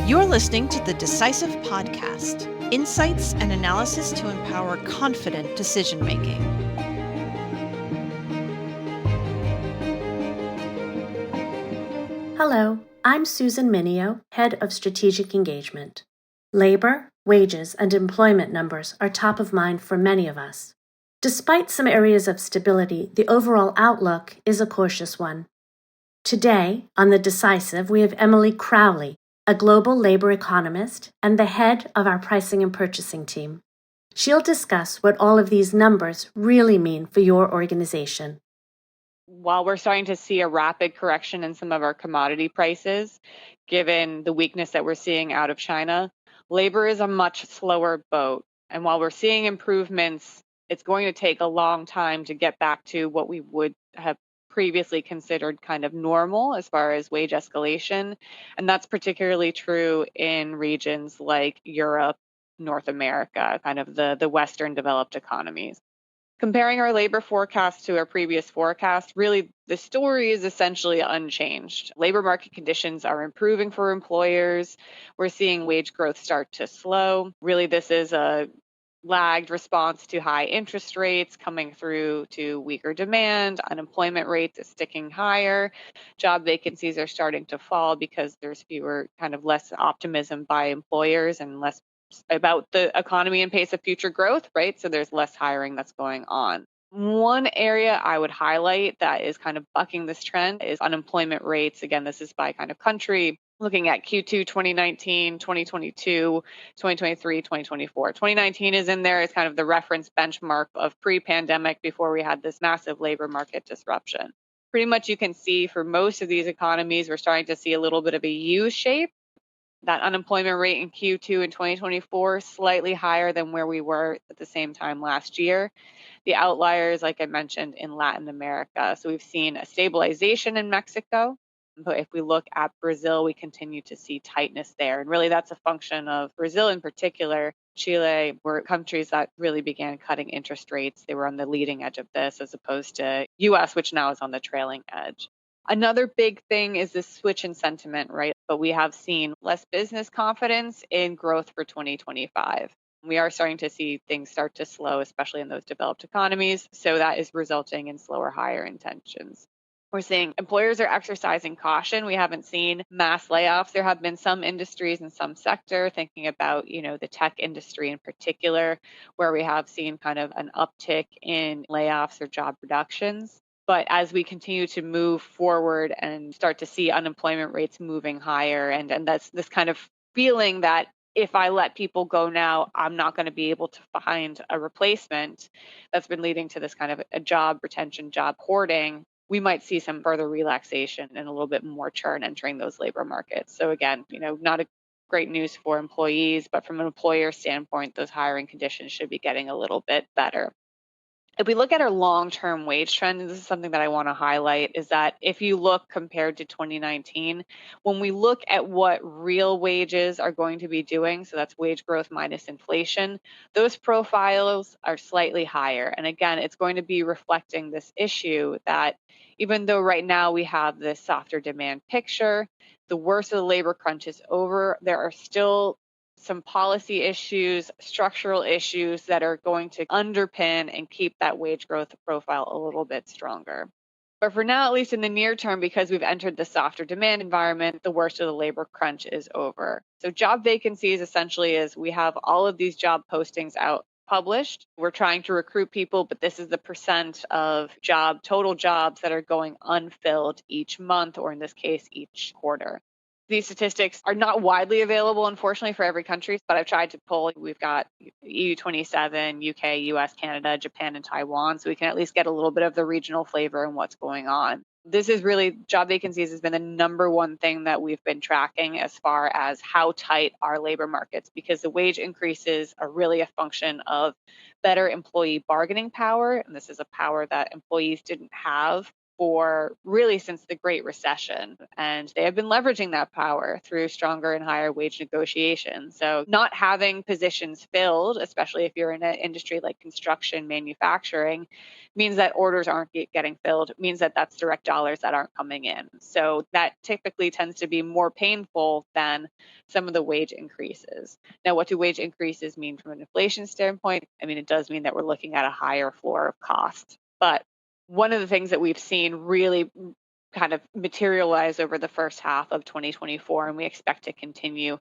You're listening to the Decisive Podcast, insights and analysis to empower confident decision-making. Hello, I'm Susan Minio, Head of Strategic Engagement. Labor, wages, and employment numbers are top of mind for many of us. Despite some areas of stability, the overall outlook is a cautious one. Today, on The Decisive, we have Emily Crowley, a global labor economist and the head of our pricing and purchasing team. She'll discuss what all of these numbers really mean for your organization. While we're starting to see a rapid correction in some of our commodity prices, given the weakness that we're seeing out of China, labor is a much slower boat. And while we're seeing improvements, it's going to take a long time to get back to what we would have previously considered kind of normal as far as wage escalation. And that's particularly true in regions like Europe, North America, kind of the Western developed economies. Comparing our labor forecast to our previous forecast, really the story is essentially unchanged. Labor market conditions are improving for employers. We're seeing wage growth start to slow. Really, this is a lagged response to high interest rates coming through to weaker demand. Unemployment rates is sticking higher. Job vacancies are starting to fall because there's less optimism by employers and less about the economy and pace of future growth, right? So there's less hiring that's going on. One area I would highlight that is kind of bucking this trend is unemployment rates. Again, this is by kind of country, looking at Q2 2019, 2022, 2023, 2024. 2019 is in there as kind of the reference benchmark of pre-pandemic before we had this massive labor market disruption. Pretty much you can see for most of these economies, we're starting to see a little bit of a U shape. That unemployment rate in Q2 in 2024 slightly higher than where we were at the same time last year. The outliers, like I mentioned, in Latin America. So we've seen a stabilization in Mexico. But if we look at Brazil, we continue to see tightness there. And really that's a function of Brazil in particular. Chile were countries that really began cutting interest rates. They were on the leading edge of this as opposed to US, which now is on the trailing edge. Another big thing is this switch in sentiment, right? But we have seen less business confidence in growth for 2025. We are starting to see things start to slow, especially in those developed economies. So that is resulting in slower hire intentions. We're seeing employers are exercising caution. We haven't seen mass layoffs. There have been some industries and some sector, thinking about, the tech industry in particular, where we have seen kind of an uptick in layoffs or job reductions. But as we continue to move forward and start to see unemployment rates moving higher, and that's this kind of feeling that if I let people go now, I'm not going to be able to find a replacement, that's been leading to this kind of a job retention, job hoarding. We might see some further relaxation and a little bit more churn entering those labor markets. So again, not a great news for employees, but from an employer standpoint, those hiring conditions should be getting a little bit better. If we look at our long-term wage trend, and this is something that I want to highlight, is that if you look compared to 2019, when we look at what real wages are going to be doing, so that's wage growth minus inflation, those profiles are slightly higher. And again, it's going to be reflecting this issue that even though right now we have this softer demand picture, the worst of the labor crunch is over, there are still some policy issues, structural issues that are going to underpin and keep that wage growth profile a little bit stronger. But for now, at least in the near term, because we've entered the softer demand environment, the worst of the labor crunch is over. So job vacancies essentially is we have all of these job postings out published. We're trying to recruit people, but this is the percent of total jobs that are going unfilled each month, or in this case, each quarter. These statistics are not widely available, unfortunately, for every country, but I've tried to pull. We've got EU 27, UK, US, Canada, Japan, and Taiwan, so we can at least get a little bit of the regional flavor and what's going on. This is really, job vacancies has been the number one thing that we've been tracking as far as how tight our labor markets, because the wage increases are really a function of better employee bargaining power, and this is a power that employees didn't have for really since the Great Recession. And they have been leveraging that power through stronger and higher wage negotiations. So not having positions filled, especially if you're in an industry like construction, manufacturing, means that orders aren't getting filled, means that that's direct dollars that aren't coming in. So that typically tends to be more painful than some of the wage increases. Now, what do wage increases mean from an inflation standpoint? I mean, it does mean that we're looking at a higher floor of cost. But one of the things that we've seen really kind of materialize over the first half of 2024, and we expect to continue,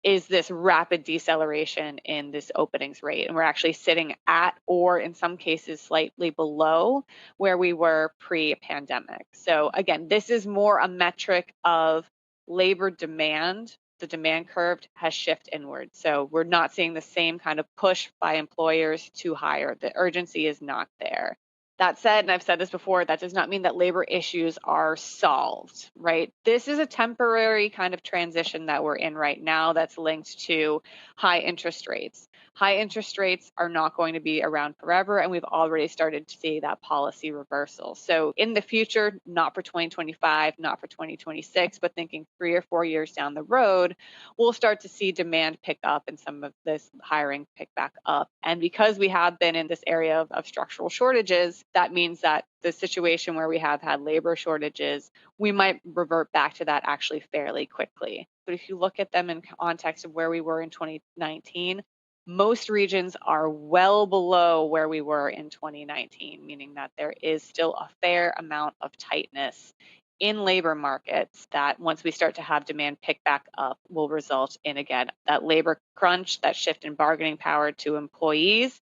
is this rapid deceleration in this openings rate. And we're actually sitting at, or in some cases, slightly below where we were pre-pandemic. So again, this is more a metric of labor demand. The demand curve has shifted inward. So we're not seeing the same kind of push by employers to hire. The urgency is not there. That said, and I've said this before, that does not mean that labor issues are solved, right? This is a temporary kind of transition that we're in right now that's linked to high interest rates. High interest rates are not going to be around forever, and we've already started to see that policy reversal. So in the future, not for 2025, not for 2026, but thinking 3 or 4 years down the road, we'll start to see demand pick up and some of this hiring pick back up. And because we have been in this area of structural shortages, that means that the situation where we have had labor shortages, we might revert back to that actually fairly quickly. But if you look at them in context of where we were in 2019, most regions are well below where we were in 2019, meaning that there is still a fair amount of tightness in labor markets that once we start to have demand pick back up will result in, again, that labor crunch, that shift in bargaining power to employees,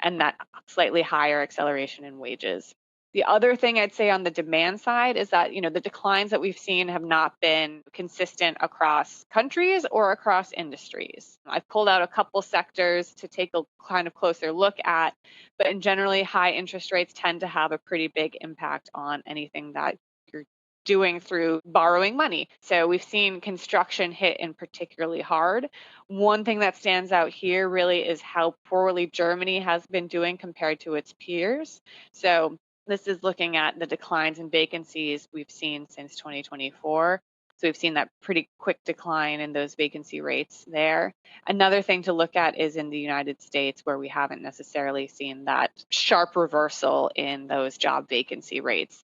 and that slightly higher acceleration in wages. The other thing I'd say on the demand side is that, the declines that we've seen have not been consistent across countries or across industries. I've pulled out a couple sectors to take a kind of closer look at, but in generally high interest rates tend to have a pretty big impact on anything that you're doing through borrowing money. So we've seen construction hit in particularly hard. One thing that stands out here really is how poorly Germany has been doing compared to its peers. So this is looking at the declines in vacancies we've seen since 2024. So we've seen that pretty quick decline in those vacancy rates there. Another thing to look at is in the United States, where we haven't necessarily seen that sharp reversal in those job vacancy rates.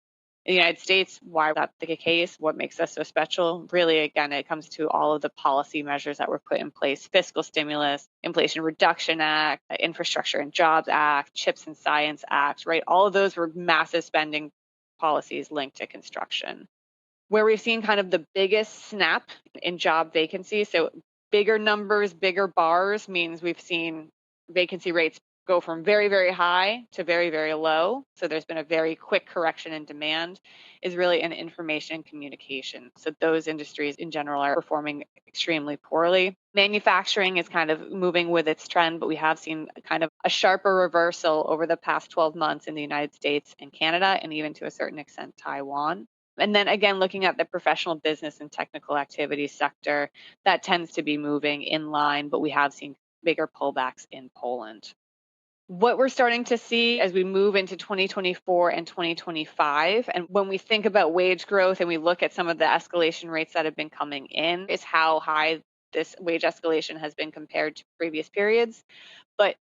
In the United States, why that's the case, what makes us so special, really, again, it comes to all of the policy measures that were put in place: fiscal stimulus, Inflation Reduction Act, Infrastructure and Jobs Act, CHIPS and Science Act, right? All of those were massive spending policies linked to construction. Where we've seen kind of the biggest snap in job vacancies, so bigger numbers, bigger bars, means we've seen vacancy rates go from very, very high to very, very low. So there's been a very quick correction in demand, is really in information and communication. So those industries in general are performing extremely poorly. Manufacturing is kind of moving with its trend, but we have seen kind of a sharper reversal over the past 12 months in the United States and Canada, and even to a certain extent, Taiwan. And then again, looking at the professional business and technical activities sector, that tends to be moving in line, but we have seen bigger pullbacks in Poland. What we're starting to see as we move into 2024 and 2025, and when we think about wage growth and we look at some of the escalation rates that have been coming in, is how high this wage escalation has been compared to previous periods. But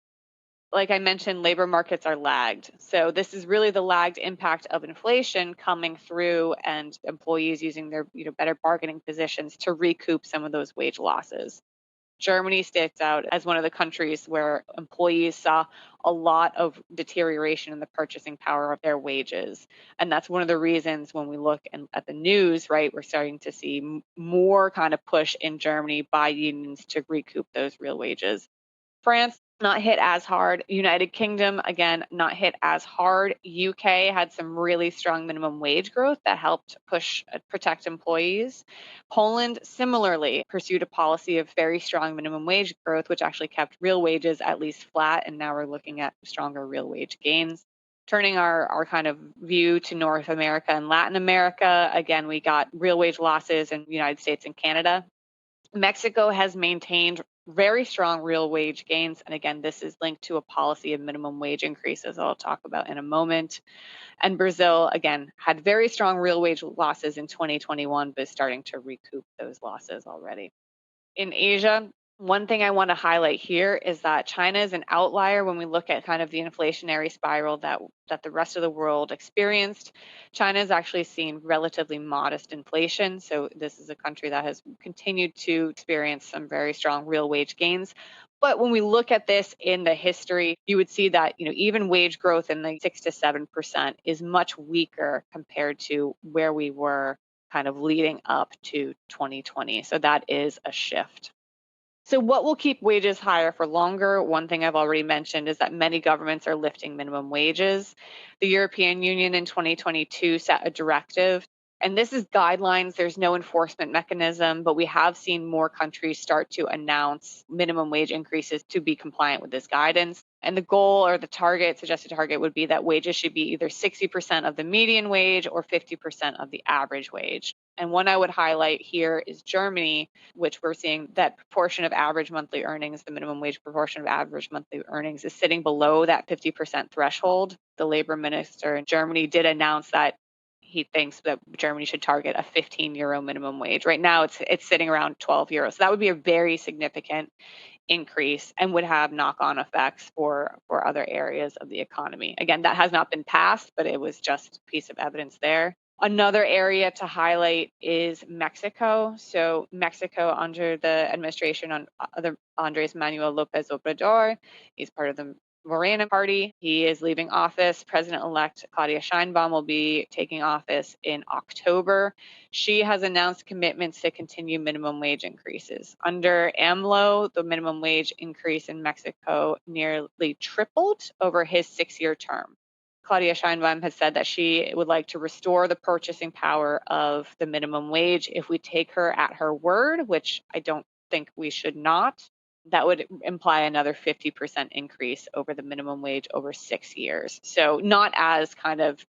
like I mentioned, labor markets are lagged. So this is really the lagged impact of inflation coming through and employees using their better bargaining positions to recoup some of those wage losses. Germany stands out as one of the countries where employees saw a lot of deterioration in the purchasing power of their wages. And that's one of the reasons when we look at the news, right, we're starting to see more kind of push in Germany by unions to recoup those real wages. France, not hit as hard. United Kingdom, again, not hit as hard. UK had some really strong minimum wage growth that helped protect employees. Poland similarly pursued a policy of very strong minimum wage growth, which actually kept real wages at least flat. And now we're looking at stronger real wage gains. Turning our kind of view to North America and Latin America, again, we got real wage losses in the United States and Canada. Mexico has maintained very strong real wage gains. And again, this is linked to a policy of minimum wage increases I'll talk about in a moment. And Brazil, again, had very strong real wage losses in 2021, but is starting to recoup those losses already. In Asia, one thing I want to highlight here is that China is an outlier when we look at kind of the inflationary spiral that the rest of the world experienced. China has actually seen relatively modest inflation. So this is a country that has continued to experience some very strong real wage gains. But when we look at this in the history, you would see that, even wage growth in the 6 to 7% is much weaker compared to where we were kind of leading up to 2020. So that is a shift. So what will keep wages higher for longer? One thing I've already mentioned is that many governments are lifting minimum wages. The European Union in 2022 set a directive, and this is guidelines. There's no enforcement mechanism, but we have seen more countries start to announce minimum wage increases to be compliant with this guidance. And the goal or the suggested target would be that wages should be either 60% of the median wage or 50% of the average wage. And one I would highlight here is Germany, which we're seeing that proportion of average monthly earnings, the minimum wage proportion of average monthly earnings, is sitting below that 50% threshold. The labor minister in Germany did announce that he thinks that Germany should target a 15 euro minimum wage. Right now, it's sitting around 12 euros. So that would be a very significant increase and would have knock-on effects for other areas of the economy. Again, that has not been passed, but it was just a piece of evidence there. Another area to highlight is Mexico. So Mexico, under the administration on Andres Manuel Lopez Obrador, he's part of the Morena party. He is leaving office. President-elect Claudia Sheinbaum will be taking office in October. She has announced commitments to continue minimum wage increases. Under AMLO, the minimum wage increase in Mexico nearly tripled over his 6-year term. Claudia Sheinbaum has said that she would like to restore the purchasing power of the minimum wage. If we take her at her word, which I don't think we should not, that would imply another 50% increase over the minimum wage over 6 years. So not as kind of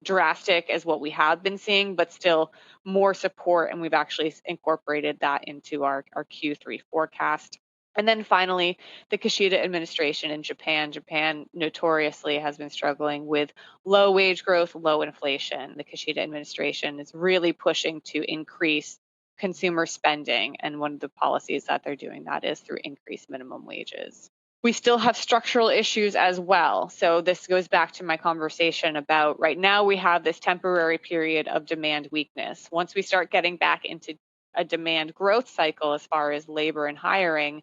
drastic as what we have been seeing, but still more support. And we've actually incorporated that into our Q3 forecast. And then finally, the Kishida administration in Japan. Japan notoriously has been struggling with low wage growth, low inflation. The Kishida administration is really pushing to increase consumer spending. And one of the policies that they're doing that is through increased minimum wages. We still have structural issues as well. So this goes back to my conversation about right now we have this temporary period of demand weakness. Once we start getting back into a demand growth cycle as far as labor and hiring,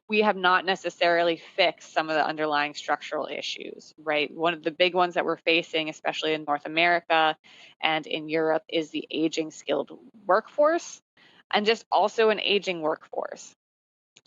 we have not necessarily fixed some of the underlying structural issues, right? One of the big ones that we're facing, especially in North America and in Europe, is the aging skilled workforce and just also an aging workforce.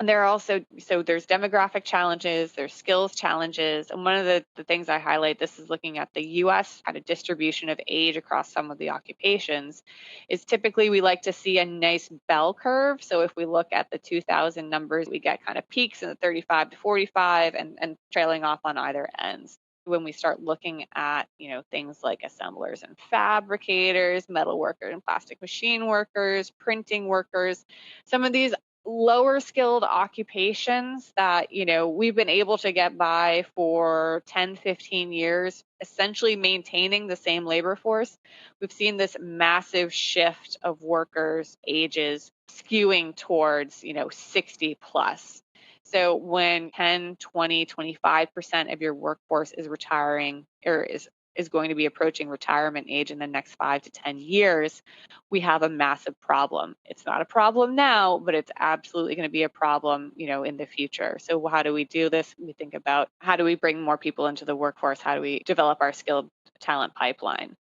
And there are also, so there's demographic challenges, there's skills challenges. And one of the things I highlight, this is looking at the US at a distribution of age across some of the occupations, is typically we like to see a nice bell curve. So if we look at the 2000 numbers, we get kind of peaks in the 35 to 45 and trailing off on either ends. When we start looking at, things like assemblers and fabricators, metal workers and plastic machine workers, printing workers, some of these lower skilled occupations that, we've been able to get by for 10, 15 years, essentially maintaining the same labor force. We've seen this massive shift of workers' ages skewing towards, 60 plus. So when 10, 20, 25% of your workforce is retiring or is going to be approaching retirement age in the next 5 to 10 years, we have a massive problem. It's not a problem now, but it's absolutely going to be a problem, in the future. So how do we do this? We think about how do we bring more people into the workforce? How do we develop our skilled talent pipeline?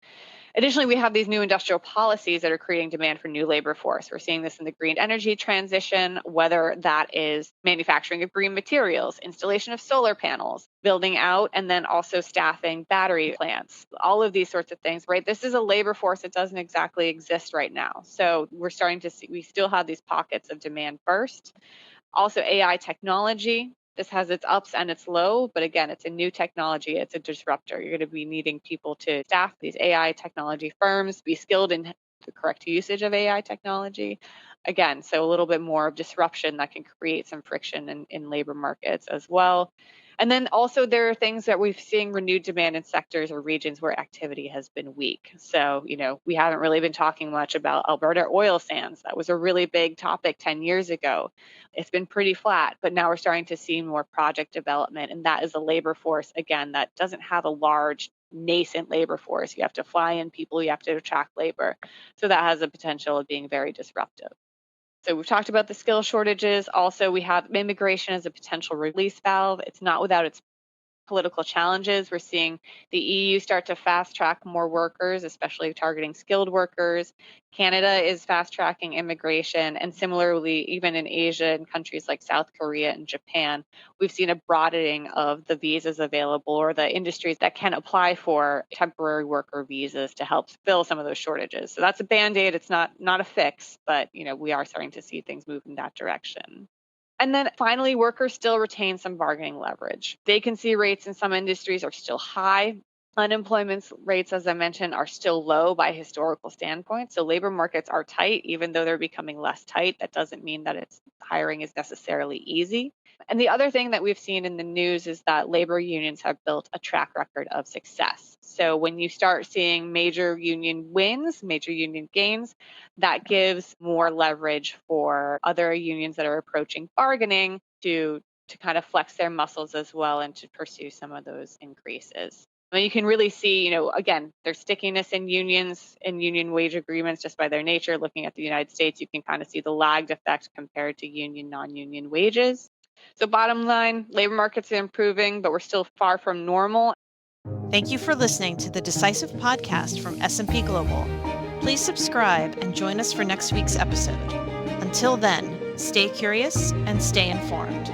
Additionally, we have these new industrial policies that are creating demand for new labor force. We're seeing this in the green energy transition, whether that is manufacturing of green materials, installation of solar panels, building out, and then also staffing battery plants, all of these sorts of things, right? This is a labor force that doesn't exactly exist right now. So we're starting to see, we still have these pockets of demand first. Also, AI technology. This has its ups and its lows, but again, it's a new technology. It's a disruptor. You're going to be needing people to staff these AI technology firms, be skilled in the correct usage of AI technology. Again, so a little bit more of disruption that can create some friction in labor markets as well. And then also there are things that we've seen renewed demand in sectors or regions where activity has been weak. So, we haven't really been talking much about Alberta oil sands. That was a really big topic 10 years ago. It's been pretty flat, but now we're starting to see more project development. And that is a labor force, again, that doesn't have a large nascent labor force. You have to fly in people, you have to attract labor. So that has a potential of being very disruptive. So we've talked about the skill shortages. Also, we have immigration as a potential release valve. It's not without its political challenges. We're seeing the EU start to fast track more workers, especially targeting skilled workers. Canada is fast tracking immigration. And similarly, even in Asia and countries like South Korea and Japan, we've seen a broadening of the visas available or the industries that can apply for temporary worker visas to help fill some of those shortages. So that's a Band-Aid. It's not a fix, but we are starting to see things move in that direction. And then finally, workers still retain some bargaining leverage. Vacancy rates in some industries are still high. Unemployment rates, as I mentioned, are still low by historical standpoint. So labor markets are tight, even though they're becoming less tight. That doesn't mean that hiring is necessarily easy. And the other thing that we've seen in the news is that labor unions have built a track record of success. So when you start seeing major union wins, major union gains, that gives more leverage for other unions that are approaching bargaining to kind of flex their muscles as well and to pursue some of those increases. I mean, you can really see, again, there's stickiness in unions and union wage agreements just by their nature. Looking at the United States, you can kind of see the lagged effect compared to union, non-union wages. So bottom line, labor markets are improving, but we're still far from normal. Thank you for listening to the Decisive Podcast from S&P Global. Please subscribe and join us for next week's episode. Until then, stay curious and stay informed.